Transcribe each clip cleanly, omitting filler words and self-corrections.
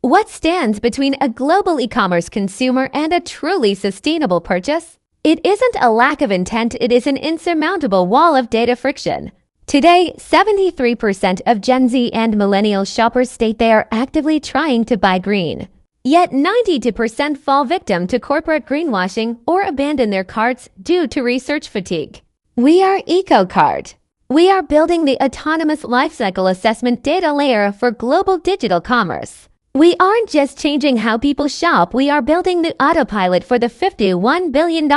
What stands between a global e-commerce consumer and a truly sustainable purchase? It isn't a lack of intent, it is an insurmountable wall of data friction. Today, 73% of Gen Z and millennial shoppers state they are actively trying to buy green. Yet 92% fall victim to corporate greenwashing or abandon their carts due to research fatigue. We are EcoCart. We are building the autonomous lifecycle assessment data layer for global digital commerce. We aren't just changing how people shop, we are building the autopilot for the $51 billion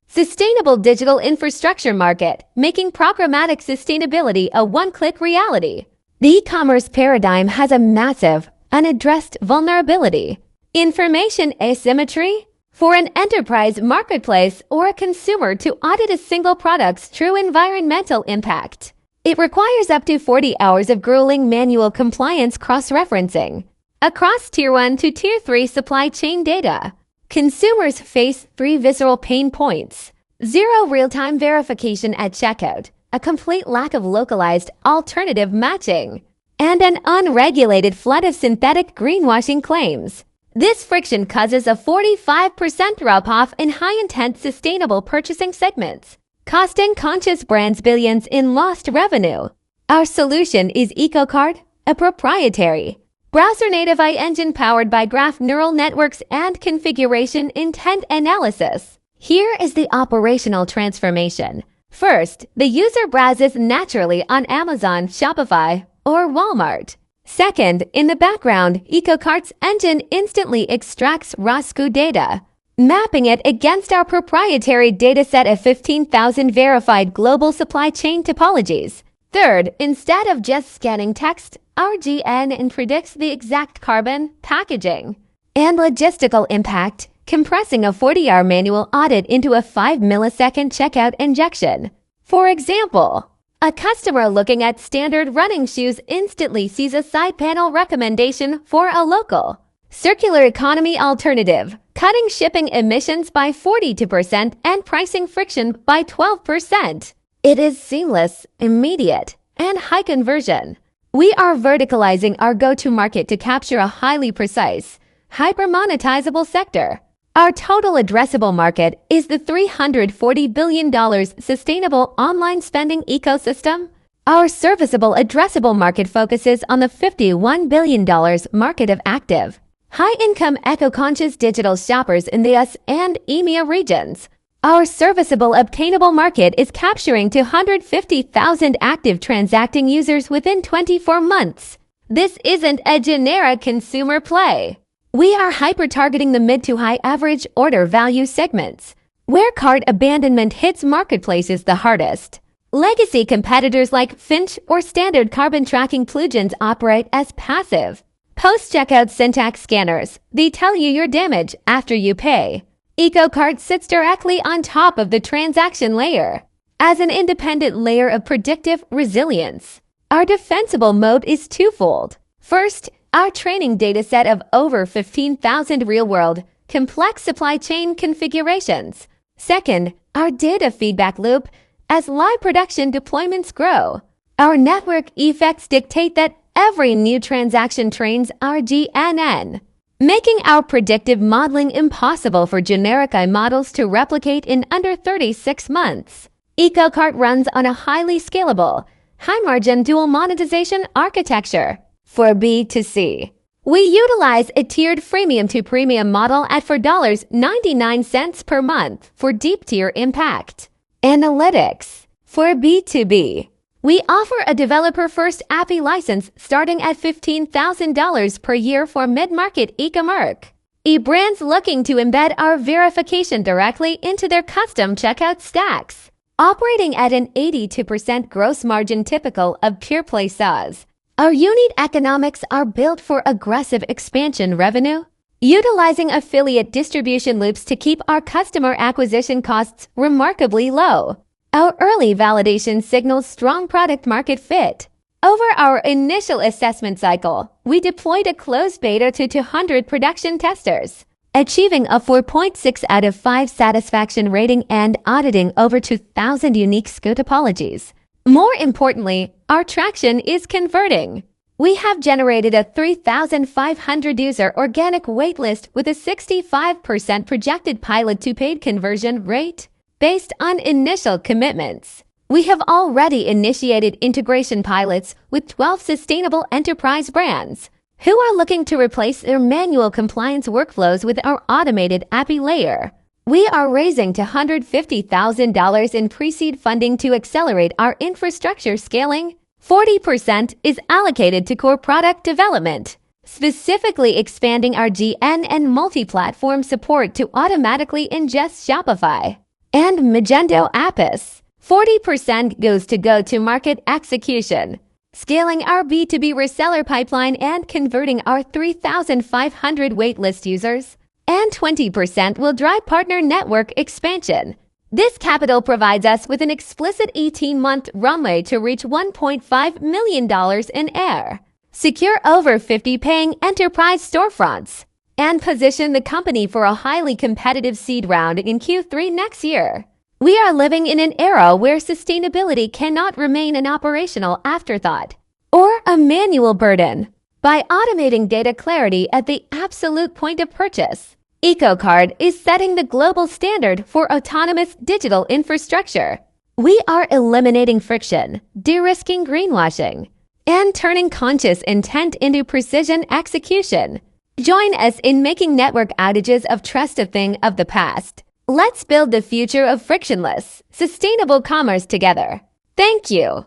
sustainable digital infrastructure market, making programmatic sustainability a one-click reality. The e-commerce paradigm has a massive, unaddressed vulnerability: information asymmetry. For an enterprise, marketplace, or a consumer to audit a single product's true environmental impact, it requires up to 40 hours of grueling manual compliance cross-referencing across Tier 1 to Tier 3 supply chain data. Consumers face 3 visceral pain points: 0 real-time verification at checkout, a complete lack of localized alternative matching, and an unregulated flood of synthetic greenwashing claims. This friction causes a 45% drop-off in high-intent sustainable purchasing segments, costing conscious brands billions in lost revenue. Our solution is EcoCart, a proprietary, browser-native AI engine powered by graph neural networks and configuration intent analysis. Here is the operational transformation. First, the user browses naturally on Amazon, Shopify, or Walmart. Second, in the background, EcoCart's engine instantly extracts raw SKU data, mapping it against our proprietary dataset of 15,000 verified global supply chain topologies. Third, instead of just scanning text, our GN predicts the exact carbon, packaging, and logistical impact, compressing a 40-hour manual audit into a 5-millisecond checkout injection. For example, a customer looking at standard running shoes instantly sees a side panel recommendation for a local circular economy alternative, cutting shipping emissions by 42% and pricing friction by 12%. It is seamless, immediate, and high conversion. We are verticalizing our go-to-market to capture a highly precise, hyper-monetizable sector. Our total addressable market is the $340 billion sustainable online spending ecosystem. Our serviceable addressable market focuses on the $51 billion market of active, high-income eco-conscious digital shoppers in the US and EMEA regions. Our serviceable obtainable market is capturing 250,000 active transacting users within 24 months. This isn't a generic consumer play. We are hyper-targeting the mid to high average order value segments, where cart abandonment hits marketplaces the hardest. Legacy competitors like Finch or standard carbon tracking plugins operate as passive post-checkout syntax scanners. They tell you your damage after you pay. EcoCart sits directly on top of the transaction layer as an independent layer of predictive resilience. Our defensible moat is twofold. First, our training dataset of over 15,000 real-world, complex supply chain configurations. Second, our data feedback loop as live production deployments grow. Our network effects dictate that every new transaction trains our GNN, making our predictive modeling impossible for generic AI models to replicate in under 36 months. EcoCart runs on a highly scalable, high-margin dual monetization architecture. For B2C, we utilize a tiered freemium to premium model at $4.99 per month for deep tier impact. Analytics. For B2B, we offer a developer-first API license starting at $15,000 per year for mid-market e-commerce. E-brands looking to embed our verification directly into their custom checkout stacks, operating at an 82% gross margin typical of pure-play SaaS. Our unit economics are built for aggressive expansion revenue, utilizing affiliate distribution loops to keep our customer acquisition costs remarkably low. Our early validation signals strong product market fit. Over our initial assessment cycle, we deployed a closed beta to 200 production testers, achieving a 4.6 out of 5 satisfaction rating and auditing over 2,000 unique SKU topologies. More importantly, our traction is converting. We have generated a 3,500 user organic waitlist with a 65% projected pilot to paid conversion rate based on initial commitments. We have already initiated integration pilots with 12 sustainable enterprise brands who are looking to replace their manual compliance workflows with our automated API layer. We are raising $250,000 in pre-seed funding to accelerate our infrastructure scaling. 40% is allocated to core product development, specifically expanding our GN and multi-platform support to automatically ingest Shopify and Magento Apps. 40% goes to go-to-market execution, scaling our B2B reseller pipeline and converting our 3,500 waitlist users, and 20% will drive partner network expansion. This capital provides us with an explicit 18-month runway to reach $1.5 million in ARR, secure over 50 paying enterprise storefronts, and position the company for a highly competitive seed round in Q3 next year. We are living in an era where sustainability cannot remain an operational afterthought or a manual burden. By automating data clarity at the absolute point of purchase, EcoCart is setting the global standard for autonomous digital infrastructure. We are eliminating friction, de-risking greenwashing, and turning conscious intent into precision execution. Join us in making network outages of trust a thing of the past. Let's build the future of frictionless, sustainable commerce together. Thank you.